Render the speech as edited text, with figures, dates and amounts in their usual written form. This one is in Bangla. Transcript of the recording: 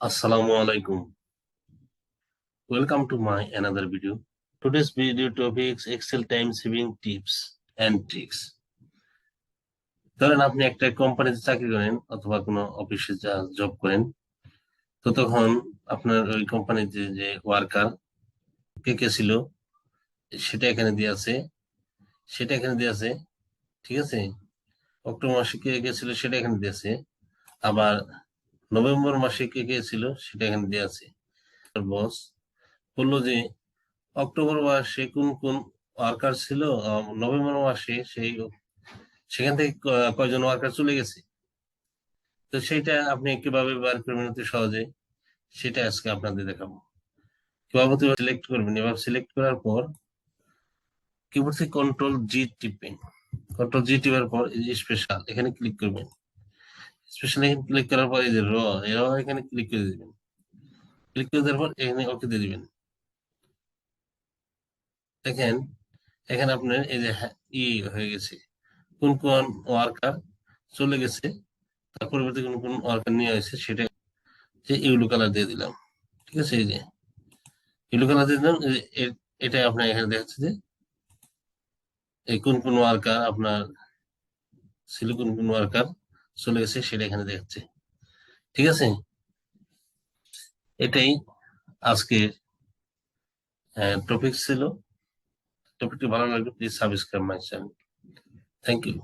Assalamu alaikum. Welcome to my another video. Today's video topic is Excel time saving tips and tricks. ধরেন আপনি একটা কোম্পানিতে চাকরি করেন অথবা কোনো অফিসে জব করেন, তো তখন আপনার ওই কোম্পানিতে যে ওয়ার্কার কে কে ছিল সেটা এখানে দিয়ে আছে, ঠিক আছে। অক্টোবর মাসে কে কে ছিল সেটা এখানে দিয়ে আছে, আবার নভেম্বর মাসে কে কে ছিল সেটা এখানে দিয়ে আছে। বস বললো যে অক্টোবর মাসে কোন কোন ওয়ার্কার ছিল, নভেম্বর মাসে সেখান থেকে কয়জন ওয়ার্কার চলে গেছে। তো সেইটা আপনি কিভাবে বার করবেন অতি সহজে, সেটা আজকে আপনাদের দেখাবো। কিভাবে সিলেক্ট করবেন, এভাবে সিলেক্ট করার পর কিবোর্ড থেকে কন্ট্রোল জি টিপবেন। কন্ট্রোল জি টিপার পর এই যে স্পেশাল এখানে ক্লিক করবেন। স্পেশাল এখানে ক্লিক করার পর এই যে এখানে ক্লিক করে দিবেন। ক্লিক করে দেওয়ার পর এখানে ওকে দিয়ে দিবেন। দেখেন এখানে আপনার এই যে হয়ে গেছে, কোন কোন ওয়ার্কার চলে গেছে, তার পরিবর্তে কোন কোন ওয়ার্কার নিয়ে আসছে সেটা যে ইউলো কালার দিয়ে দিলাম। ঠিক আছে, এই যে ইউলো কালার দিয়ে দিলাম। এটা আপনার এখানে দেখাচ্ছে যে এই কোন কোন ওয়ার্কার আপনার ছিল, কোন কোন ওয়ার্কার চলে গেছে সেটা এখানে দেখাচ্ছে। ঠিক আছে, এটাই আজকে টপিক ছিল। টপিকটি ভালো লাগলে please subscribe my channel. Thank you.